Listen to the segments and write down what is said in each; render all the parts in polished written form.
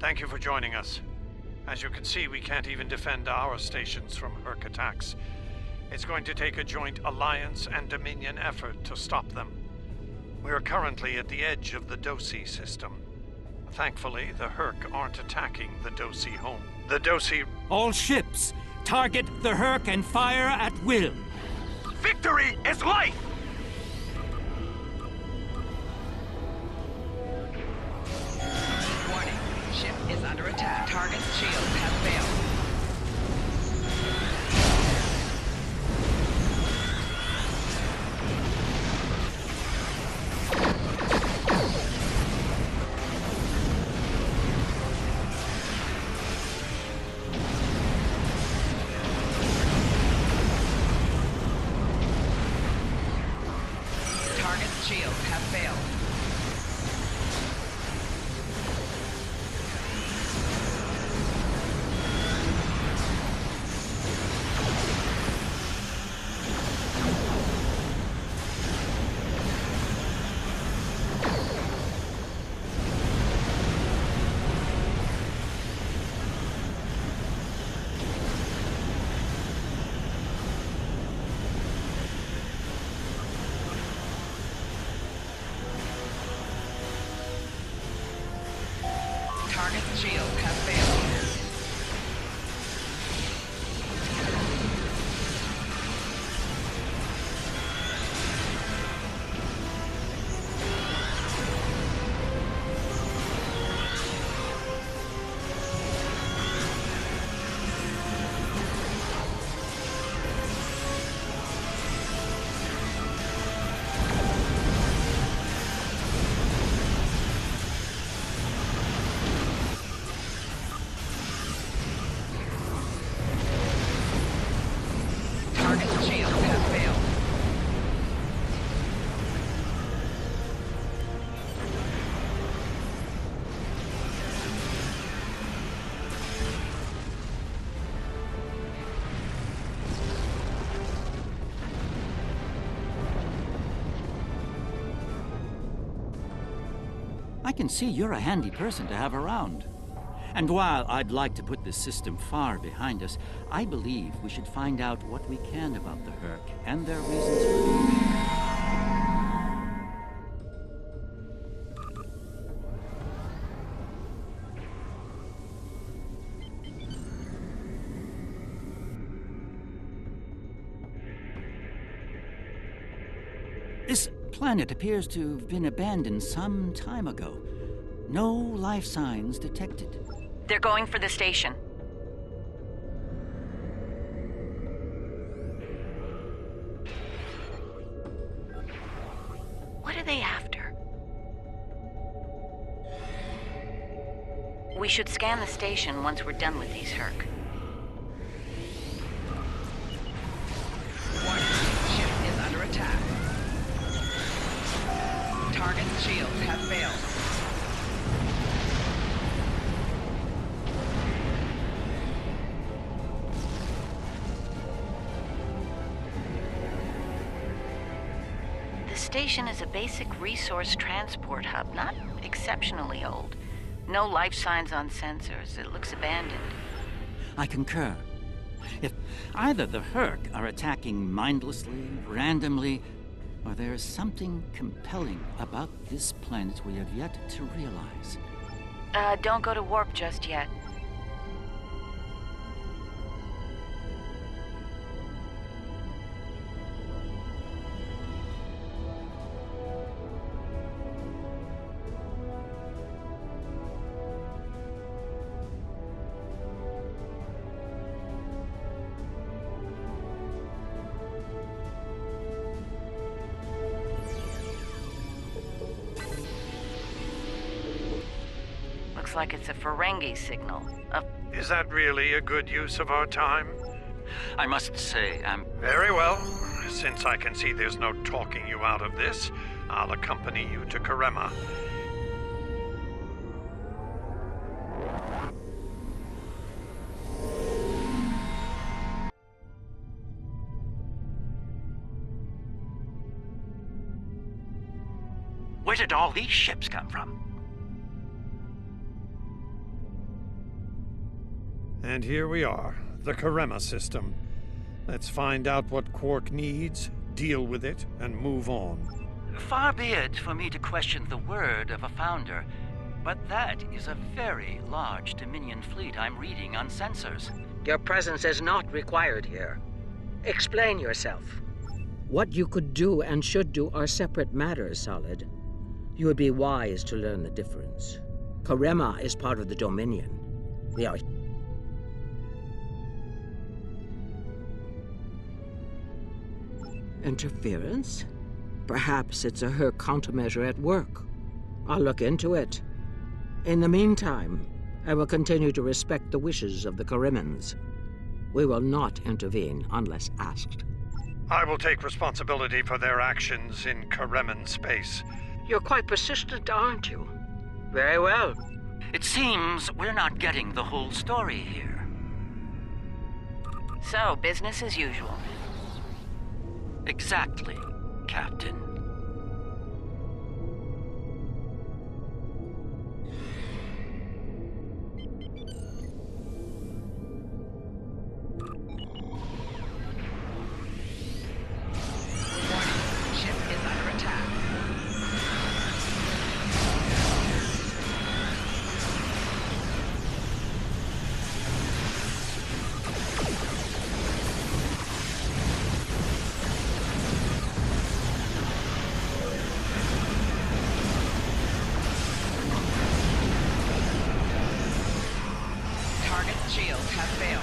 Thank you for joining us. As you can see, we can't even defend our stations from Herc attacks. It's going to take a joint Alliance and Dominion effort to stop them. We are currently at the edge of the Dosi system. Thankfully, the Herc aren't attacking the Dosi home. The Dosi... All ships, target the Herc and fire at will. Victory is life! Warning. Ship is under attack. Target's shields have failed. Target's shields have failed. Target's shields have failed. Target's shields have failed. I can see you're a handy person to have around. And while I'd like to put this system far behind us, I believe we should find out what we can about the Herc and their reasons for being. This planet appears to have been abandoned some time ago. No life signs detected. They're going for the station. What are they after? We should scan the station once we're done with these Herc. Warning. Ship is under attack. Target's shields have failed. The station is a basic resource transport hub, not exceptionally old. No life signs on sensors. It looks abandoned. I concur. If either the Herc are attacking mindlessly, randomly, or there is something compelling about this planet we have yet to realize. Don't go to warp just yet. Looks like it's a Ferengi signal. Is that really a good use of our time? I must say, Very well. Since I can see there's no talking you out of this, I'll accompany you to Karema. Where did all these ships come from? And here we are, the Karema system. Let's find out what Quark needs, deal with it, and move on. Far be it for me to question the word of a founder, but that is a very large Dominion fleet I'm reading on sensors. Your presence is not required here. Explain yourself. What you could do and should do are separate matters, Solid. You would be wise to learn the difference. Karema is part of the Dominion. They are... Interference? Perhaps it's a her countermeasure at work. I'll look into it. In the meantime, I will continue to respect the wishes of the Karemans. We will not intervene unless asked. I will take responsibility for their actions in Kareman space. You're quite persistent, aren't you? Very well. It seems we're not getting the whole story here. So, business as usual. Exactly, Captain. Ship is under attack. Target's shields have failed.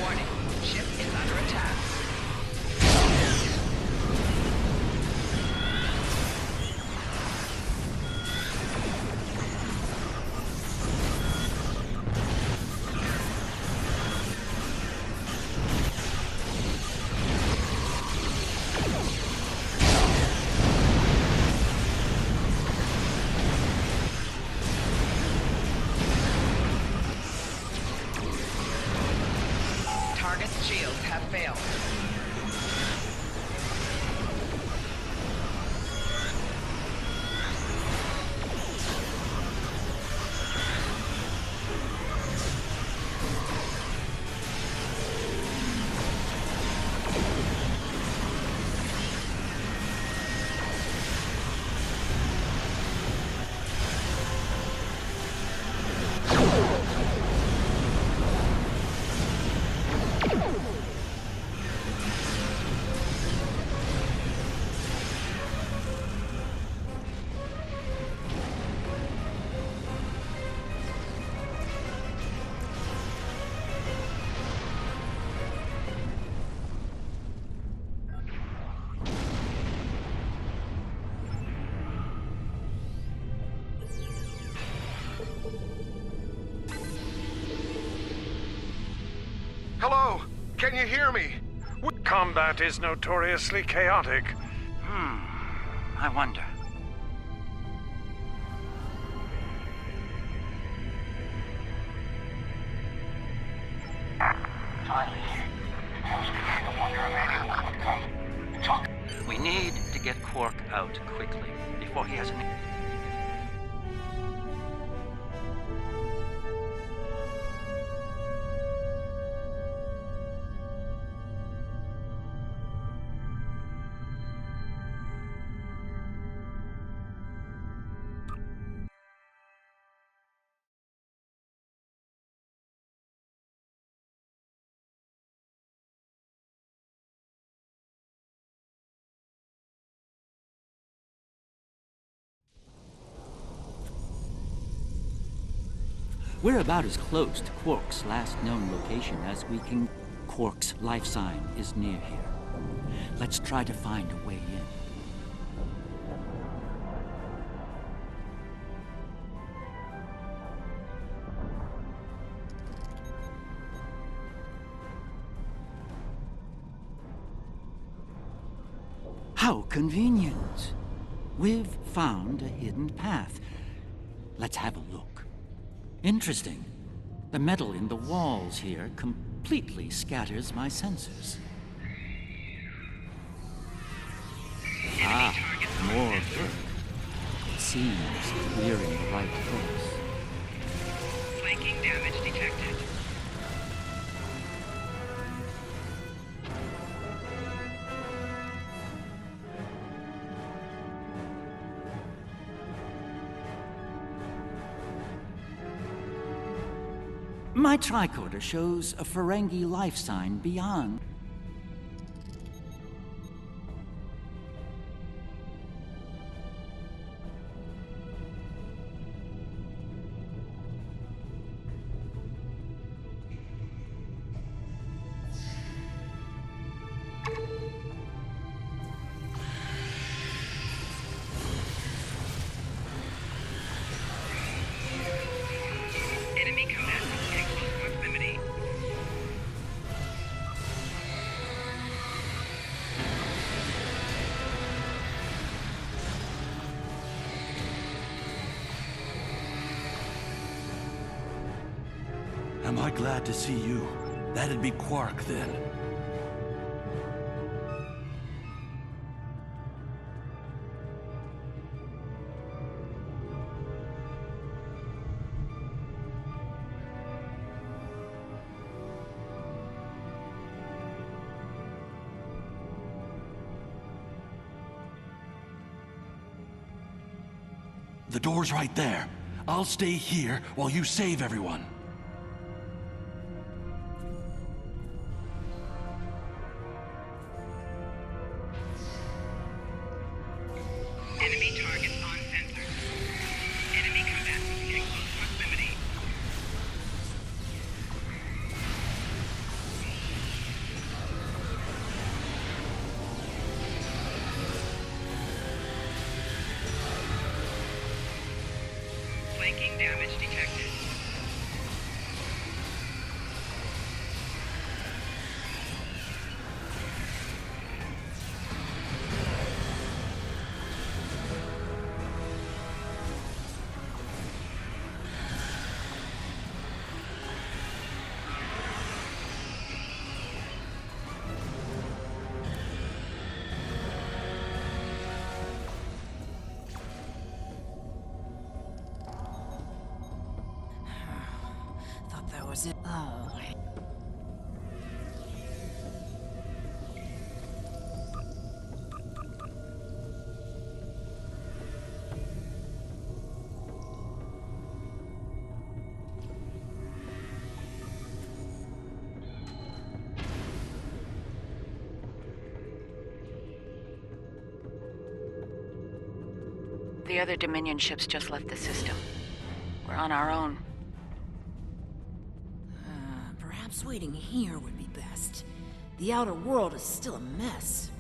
Warning, ship is under attack. Target's shields have failed. Hello? Can you hear me? Combat is notoriously chaotic. I wonder. We need to get Quark out quickly, before he has an... We're about as close to Quark's last known location as we can... Quark's life sign is near here. Let's try to find a way in. How convenient. We've found a hidden path. Let's have a look. Interesting. The metal in the walls here completely scatters my sensors. Ah, more work. It seems we're in the right place. Flanking damage detected. My tricorder shows a Ferengi life sign beyond. Enemy combatants in close proximity. Am I glad to see you? That'd be Quark, then. The door's right there. I'll stay here while you save everyone. Enemy targets on sensors. Enemy combatants in close proximity. Flanking damage detected. Thought that was it. Oh. The other Dominion ships just left the system. We're on our own. Perhaps waiting here would be best. The outer world is still a mess.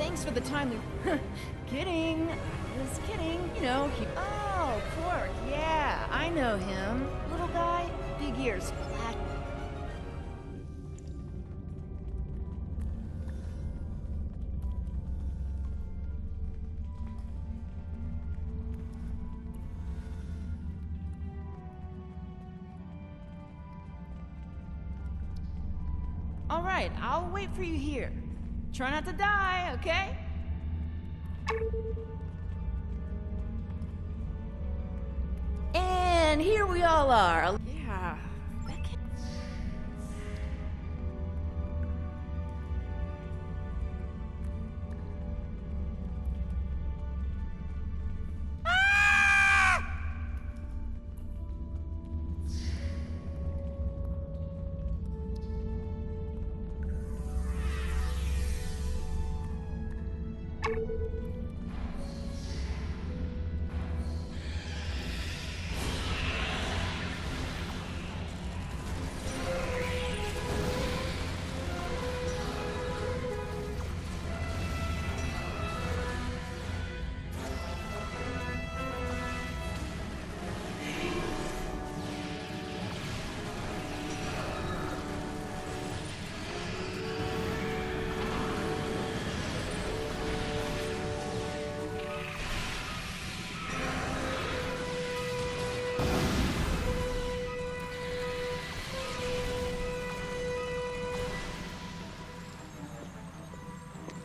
thanks for the time we... Kidding. Just kidding. You know, Oh, Quark, yeah, I know him. Little guy, big ears, flat. All right, I'll wait for you here. Try not to die, okay? And here we all are. Yeah, that can't...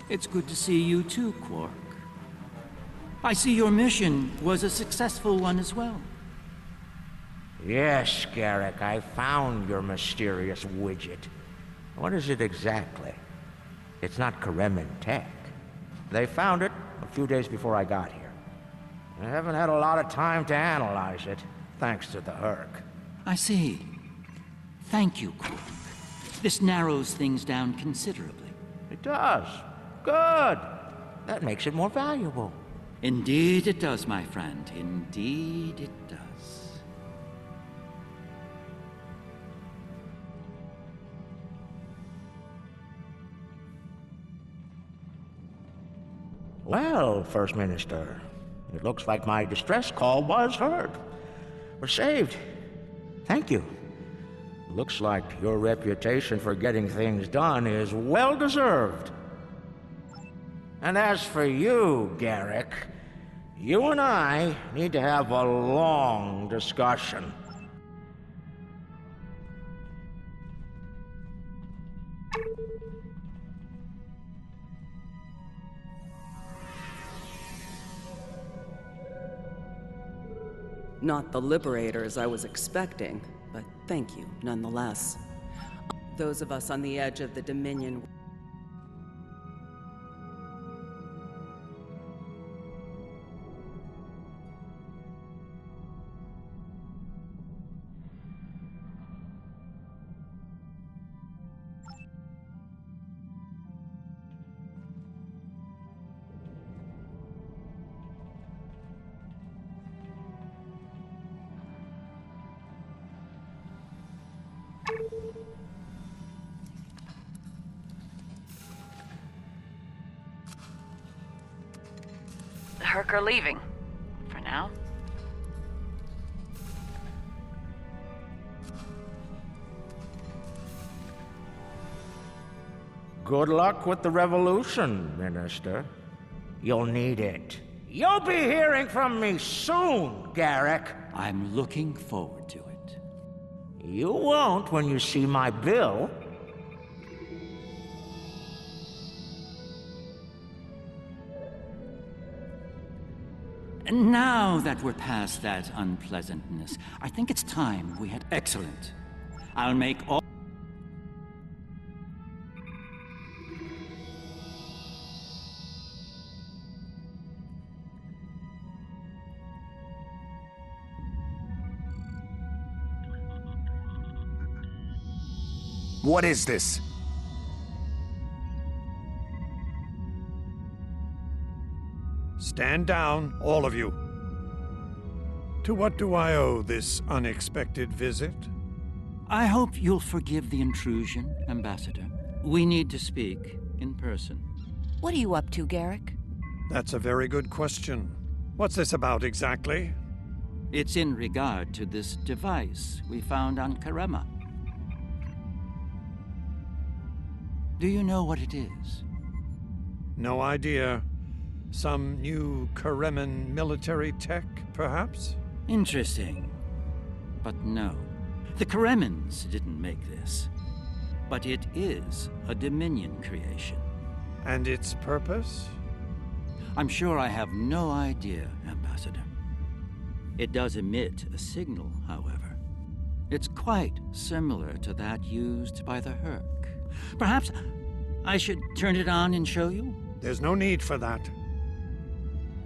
It's good to see you too, Quark. I see your mission was a successful one as well. Yes, Garrick, I found your mysterious widget. What is it exactly? It's not Kremen tech. They found it a few days before I got here. I haven't had a lot of time to analyze it, thanks to the Herc. I see. Thank you, Quark. This narrows things down considerably. It does. Good. That makes it more valuable. Indeed it does, my friend. Indeed it does. Well, First Minister, it looks like my distress call was heard. We're saved. Thank you. Looks like your reputation for getting things done is well deserved. And as for you, Garrick, you and I need to have a long discussion. Not the liberators I was expecting, but thank you nonetheless. Those of us on the edge of the Dominion... The Herc are leaving. For now. Good luck with the revolution, Minister. You'll need it. You'll be hearing from me soon, Garrick. I'm looking forward to it. You won't when you see my bill. Now that we're past that unpleasantness, I think it's time we had... Excellent. I'll make all... What is this? Stand down, all of you. To what do I owe this unexpected visit? I hope you'll forgive the intrusion, Ambassador. We need to speak in person. What are you up to, Garrick? That's a very good question. What's this about exactly? It's in regard to this device we found on Karema. Do you know what it is? No idea. Some new Kareman military tech, perhaps? Interesting. But no. The Karemans didn't make this. But it is a Dominion creation. And its purpose? I'm sure I have no idea, Ambassador. It does emit a signal, however. It's quite similar to that used by the Herc. Perhaps I should turn it on and show you? There's no need for that.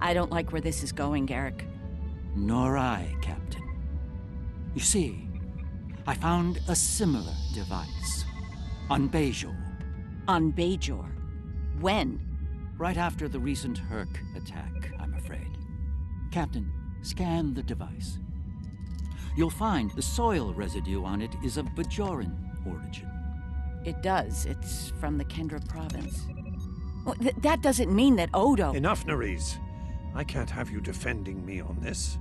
I don't like where this is going, Garrick. Nor I, Captain. You see, I found a similar device on Bajor. On Bajor? When? Right after the recent Herc attack, I'm afraid. Captain, scan the device. You'll find the soil residue on it is of Bajoran origin. It does. It's from the Kendra province. Well, that doesn't mean that Odo... Enough, Nerys. I can't have you defending me on this.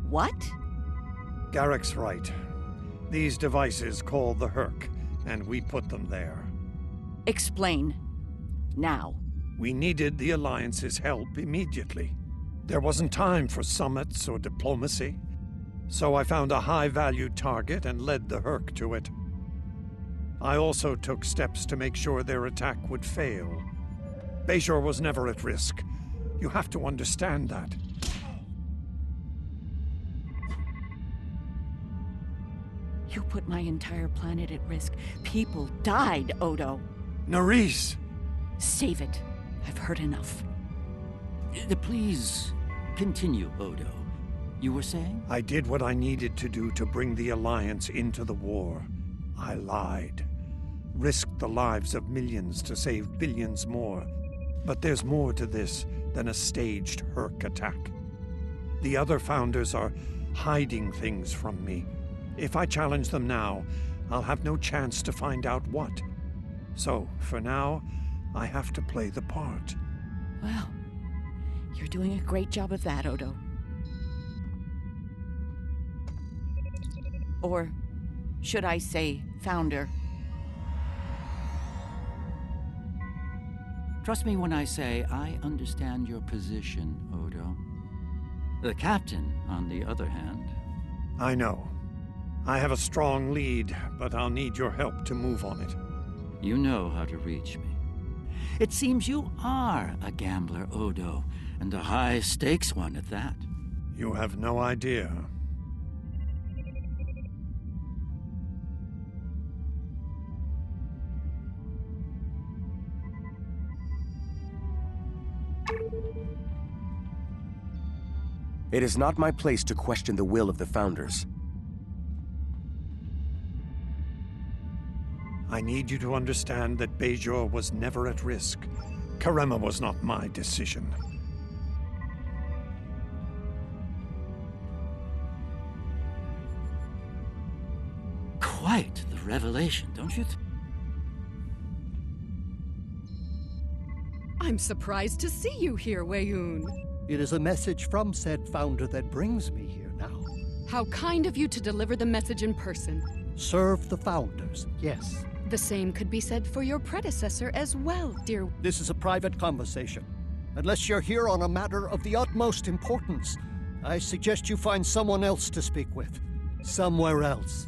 What? Garrick's right. These devices call the Herc, and we put them there. Explain. Now. We needed the Alliance's help immediately. There wasn't time for summits or diplomacy. So I found a high-valued target and led the Herc to it. I also took steps to make sure their attack would fail. Bajor was never at risk. You have to understand that. You put my entire planet at risk. People died, Odo. Nerys! Save it. I've heard enough. Please continue, Odo. You were saying? I did what I needed to do to bring the Alliance into the war. I lied. Risked the lives of millions to save billions more. But there's more to this than a staged Herc attack. The other founders are hiding things from me. If I challenge them now, I'll have no chance to find out what. So, for now, I have to play the part. Well, you're doing a great job of that, Odo. Or should I say, founder? Trust me when I say I understand your position, Odo. The captain, on the other hand... I know. I have a strong lead, but I'll need your help to move on it. You know how to reach me. It seems you are a gambler, Odo, and a high-stakes one at that. You have no idea. It is not my place to question the will of the Founders. I need you to understand that Bajor was never at risk. Karema was not my decision. Quite the revelation, don't you I'm surprised to see you here, Weyoun. It is a message from said founder that brings me here now. How kind of you to deliver the message in person. Serve the founders, yes. The same could be said for your predecessor as well, dear. This is a private conversation. Unless you're here on a matter of the utmost importance, I suggest you find someone else to speak with. Somewhere else.